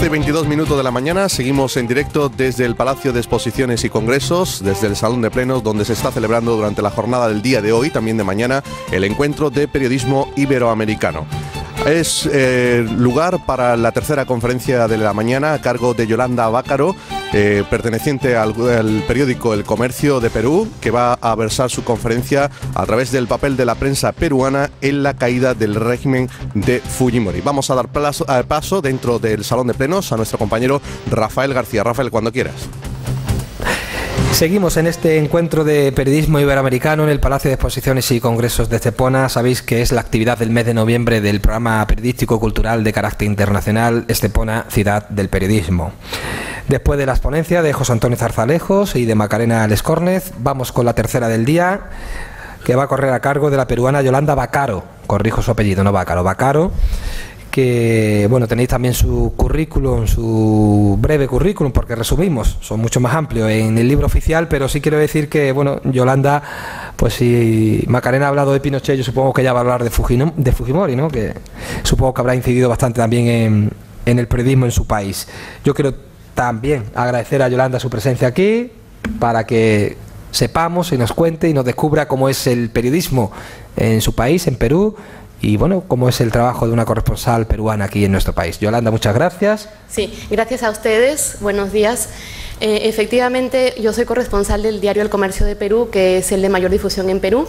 12:22 de la mañana, seguimos en directo desde el Palacio de Exposiciones y Congresos, desde el Salón de Plenos, donde se está celebrando durante la jornada del día de hoy, también de mañana, el encuentro de periodismo iberoamericano. Es lugar para la tercera conferencia de la mañana a cargo de Yolanda Bácaro, perteneciente al periódico El Comercio de Perú, que va a versar su conferencia a través del papel de la prensa peruana en la caída del régimen de Fujimori. Vamos a dar paso dentro del Salón de Plenos a nuestro compañero Rafael García. Rafael, cuando quieras. Seguimos en este encuentro de periodismo iberoamericano en el Palacio de Exposiciones y Congresos de Estepona. Sabéis que es la actividad del mes de noviembre del programa periodístico cultural de carácter internacional Estepona, Ciudad del Periodismo. Después de las ponencias de José Antonio Zarzalejos y de Macarena Lescórnez, vamos con la tercera del día, que va a correr a cargo de la peruana Yolanda Bácaro. Corrijo su apellido, no Bácaro, Bácaro. Que bueno, tenéis también su currículum, su breve currículum, porque resumimos, son mucho más amplios en el libro oficial, pero sí quiero decir que, bueno, Yolanda, pues si Macarena ha hablado de Pinochet, yo supongo que ella va a hablar de Fujimori, ¿no? Que supongo que habrá incidido bastante también en el periodismo en su país. Yo quiero también agradecer a Yolanda su presencia aquí, para que sepamos y nos cuente y nos descubra cómo es el periodismo en su país, en Perú, y bueno, cómo es el trabajo de una corresponsal peruana aquí en nuestro país. Yolanda, muchas gracias. Sí, gracias a ustedes, buenos días. Efectivamente, yo soy corresponsal del diario El Comercio de Perú, que es el de mayor difusión en Perú.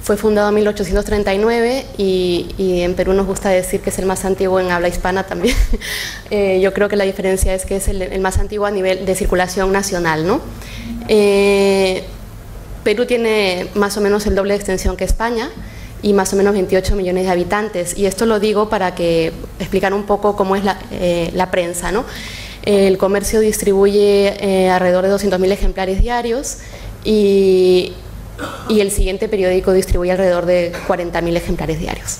Fue fundado en 1839 y en Perú nos gusta decir que es el más antiguo en habla hispana también. Yo creo que la diferencia es que es el más antiguo a nivel de circulación nacional, ¿no? Perú tiene más o menos el doble de extensión que España y más o menos 28 millones de habitantes, y esto lo digo para que explicar un poco cómo es la prensa, ¿no? El Comercio distribuye alrededor de 200.000 ejemplares diarios y el siguiente periódico distribuye alrededor de 40.000 ejemplares diarios.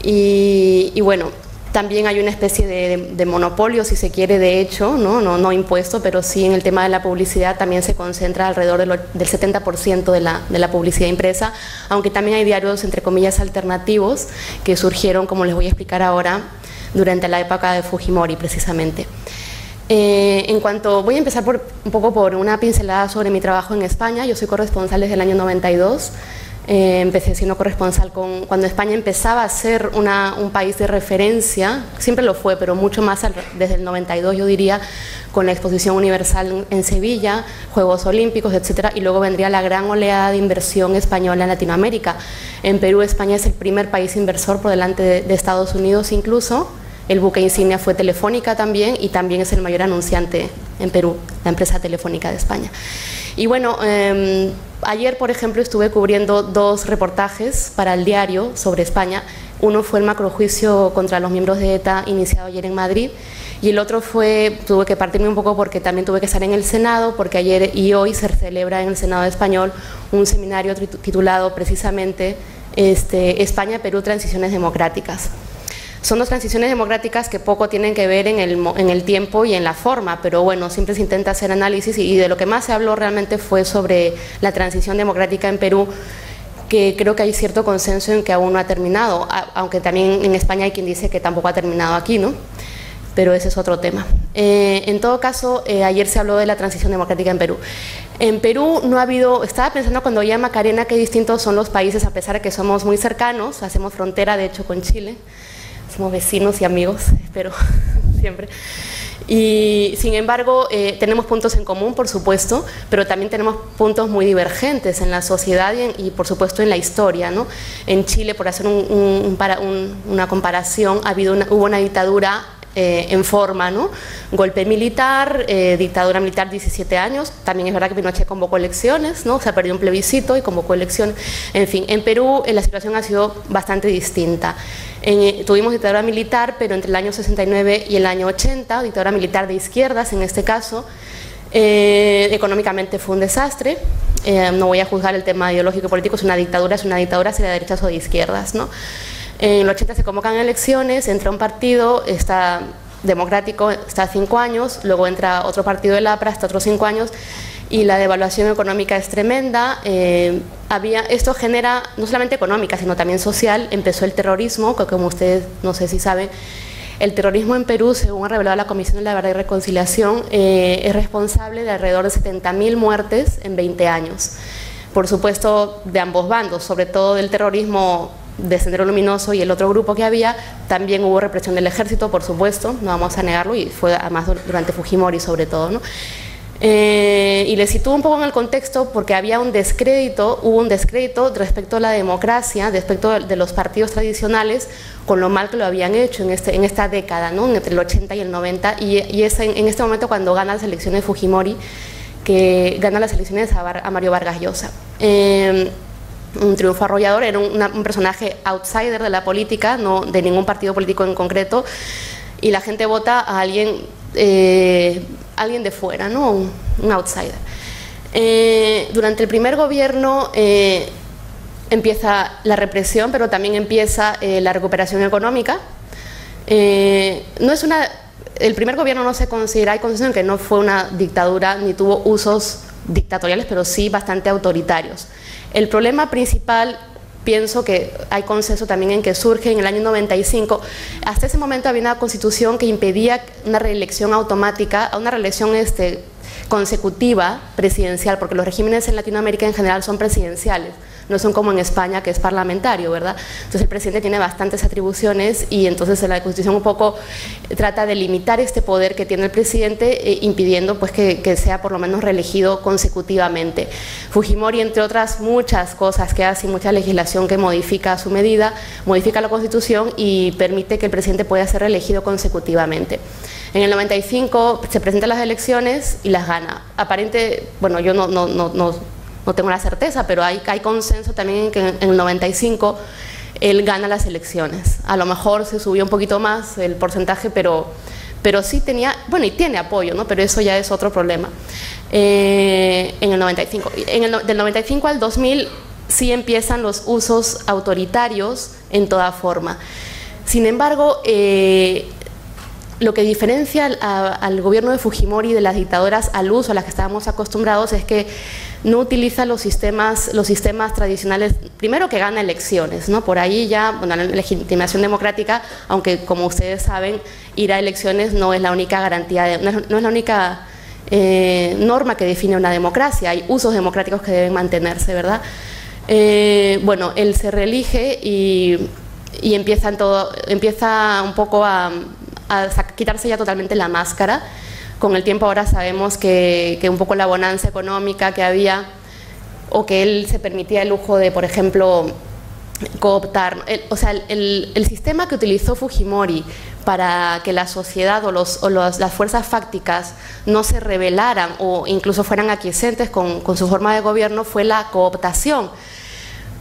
Y bueno, también hay una especie de monopolio, si se quiere, de hecho, no impuesto, pero sí en el tema de la publicidad también se concentra alrededor del 70% de la publicidad impresa, aunque también hay diarios, entre comillas, alternativos, que surgieron, como les voy a explicar ahora, durante la época de Fujimori, precisamente. Voy a empezar un poco por una pincelada sobre mi trabajo en España. Yo soy corresponsal desde el año 92. Empecé siendo corresponsal cuando España empezaba a ser un país de referencia, siempre lo fue, pero mucho más desde el 92, yo diría, con la Exposición Universal en Sevilla, Juegos Olímpicos, etcétera, y luego vendría la gran oleada de inversión española en Latinoamérica. En Perú, España es el primer país inversor por delante de Estados Unidos incluso. El buque insignia fue Telefónica también, y también es el mayor anunciante en Perú, la empresa Telefónica de España. Y bueno, ayer, por ejemplo, estuve cubriendo 2 reportajes para el diario sobre España. Uno fue el macrojuicio contra los miembros de ETA iniciado ayer en Madrid, y el otro tuve que partirme un poco porque también tuve que estar en el Senado, porque ayer y hoy se celebra en el Senado español un seminario titulado precisamente España, Perú, transiciones democráticas. Son 2 transiciones democráticas que poco tienen que ver en el tiempo y en la forma, pero bueno, siempre se intenta hacer análisis, y de lo que más se habló realmente fue sobre la transición democrática en Perú, que creo que hay cierto consenso en que aún no ha terminado, aunque también en España hay quien dice que tampoco ha terminado aquí, ¿no? Pero ese es otro tema. En todo caso, ayer se habló de la transición democrática en Perú. En Perú no ha habido, estaba pensando cuando oía a Macarena qué distintos son los países, a pesar de que somos muy cercanos, hacemos frontera de hecho con Chile. Somos vecinos y amigos, espero, siempre. Y sin embargo, tenemos puntos en común, por supuesto, pero también tenemos puntos muy divergentes en la sociedad y por supuesto, en la historia, ¿no? En Chile, por hacer una comparación, hubo una dictadura en forma, ¿no? Golpe militar, dictadura militar 17 años, también es verdad que Pinochet convocó elecciones, ¿no? Se perdió un plebiscito y convocó elecciones. En fin, en Perú la situación ha sido bastante distinta. Tuvimos dictadura militar, pero entre el año 69 y el año 80, dictadura militar de izquierdas en este caso. Económicamente fue un desastre. No voy a juzgar el tema ideológico y político, es una dictadura, sea de derechas o de izquierdas, ¿no? En el 80 se convocan elecciones, entra un partido, está democrático, está 5 años, luego entra otro partido del APRA, está otros 5 años, y la devaluación económica es tremenda. Esto genera, no solamente económica, sino también social. Empezó el terrorismo, que como ustedes no sé si saben, el terrorismo en Perú, según ha revelado la Comisión de la Verdad y Reconciliación, es responsable de alrededor de 70.000 muertes en 20 años. Por supuesto, de ambos bandos, sobre todo del terrorismo de Sendero Luminoso y el otro grupo que había, también hubo represión del ejército, por supuesto, no vamos a negarlo, y fue además durante Fujimori sobre todo, ¿no? Y les sitúo un poco en el contexto porque había un descrédito, hubo un descrédito respecto a la democracia, respecto de los partidos tradicionales, con lo mal que lo habían hecho en esta década, ¿no? Entre el 80 y el 90, y es en este momento cuando gana las elecciones Fujimori, que gana las elecciones a Mario Vargas Llosa. Un triunfo arrollador, era un personaje outsider de la política, no de ningún partido político en concreto, y la gente vota a alguien de fuera, ¿no? Un outsider. Durante el primer gobierno empieza la represión, pero también empieza la recuperación económica. El primer gobierno no se considera, hay consenso en que no fue una dictadura ni tuvo usos dictatoriales, pero sí bastante autoritarios. El problema principal, pienso que hay consenso también en que surge en el año 95. Hasta ese momento había una constitución que impedía una reelección automática, una reelección consecutiva presidencial, porque los regímenes en Latinoamérica en general son presidenciales, no son como en España, que es parlamentario, ¿verdad? Entonces el presidente tiene bastantes atribuciones y entonces la Constitución un poco trata de limitar este poder que tiene el presidente, impidiendo pues que sea por lo menos reelegido consecutivamente. Fujimori, entre otras muchas cosas que hace y mucha legislación que modifica a su medida, modifica la Constitución y permite que el presidente pueda ser reelegido consecutivamente. En el 95 se presentan las elecciones y las gana. Bueno, yo no tengo la certeza, pero hay consenso también en que en el 95 él gana las elecciones. A lo mejor se subió un poquito más el porcentaje, pero sí tenía, bueno, y tiene apoyo, ¿no? Pero eso ya es otro problema. En el 95. Del 95 al 2000 sí empiezan los usos autoritarios en toda forma. Sin embargo, lo que diferencia al gobierno de Fujimori de las dictadoras al uso a las que estábamos acostumbrados es que no utiliza los sistemas tradicionales, primero que gana elecciones, ¿no? Por ahí ya, bueno, la legitimación democrática, aunque como ustedes saben, ir a elecciones no es la única garantía, no es la única norma que define una democracia, hay usos democráticos que deben mantenerse, ¿verdad? Bueno, él se reelige y empieza un poco a quitarse ya totalmente la máscara. Con el tiempo ahora sabemos que un poco la bonanza económica que había, o que él se permitía el lujo de, por ejemplo, cooptar, el sistema que utilizó Fujimori para que la sociedad las fuerzas fácticas no se rebelaran o incluso fueran aquiescentes con su forma de gobierno fue la cooptación.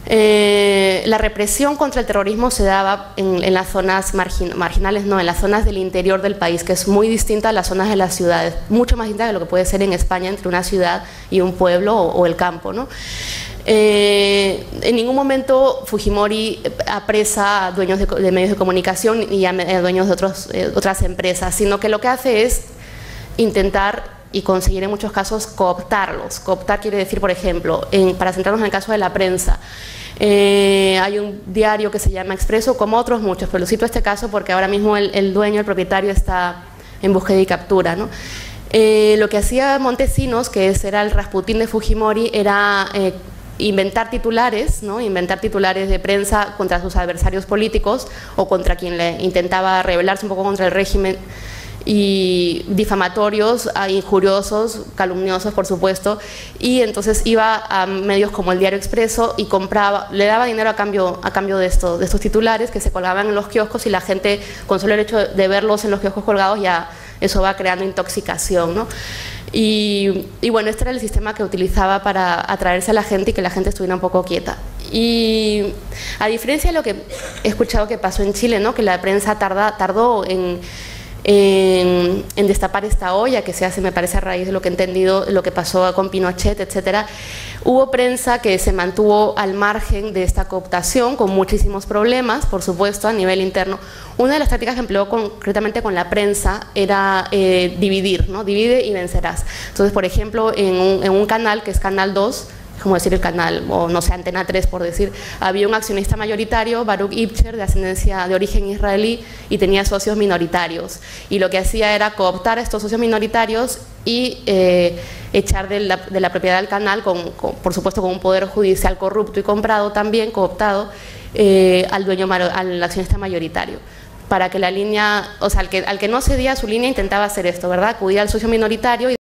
La represión contra el terrorismo se daba en las zonas marginales, no, en las zonas del interior del país, que es muy distinta a las zonas de las ciudades, mucho más distinta de lo que puede ser en España entre una ciudad y un pueblo o el campo, ¿no? En ningún momento Fujimori apresa a dueños de medios de comunicación y a dueños de otras empresas, sino que lo que hace es intentar y conseguir en muchos casos cooptarlos. Cooptar quiere decir, por ejemplo, para centrarnos en el caso de la prensa, hay un diario que se llama Expreso, como otros muchos, pero cito este caso porque ahora mismo el dueño, el propietario, está en búsqueda y captura, ¿no? Lo que hacía Montesinos, que era el Rasputín de Fujimori, era inventar titulares, ¿no? Inventar titulares de prensa contra sus adversarios políticos o contra quien le intentaba rebelarse un poco contra el régimen, y difamatorios, injuriosos, calumniosos, por supuesto, y entonces iba a medios como el Diario Expreso y le daba dinero a cambio de estos titulares que se colgaban en los kioscos, y la gente, con solo el hecho de verlos en los kioscos colgados, ya eso va creando intoxicación, ¿no? Y bueno, este era el sistema que utilizaba para atraerse a la gente y que la gente estuviera un poco quieta. Y a diferencia de lo que he escuchado que pasó en Chile, ¿no? Que la prensa tardó en destapar esta olla que se hace, me parece, a raíz de lo que he entendido, lo que pasó con Pinochet, etcétera. Hubo prensa que se mantuvo al margen de esta cooptación, con muchísimos problemas, por supuesto, a nivel interno. Una de las tácticas que empleó concretamente con la prensa era dividir, ¿no? Divide y vencerás. Entonces, por ejemplo, en un canal que es Canal 2, como decir el canal, o no sé, Antena 3 por decir, había un accionista mayoritario, Baruch Ibcher, de ascendencia de origen israelí, y tenía socios minoritarios, y lo que hacía era cooptar a estos socios minoritarios y echar de la propiedad del canal, por supuesto con un poder judicial corrupto y comprado también, cooptado, al accionista mayoritario, para que la línea, o sea, al que no cedía su línea intentaba hacer esto, ¿verdad? Acudía al socio minoritario y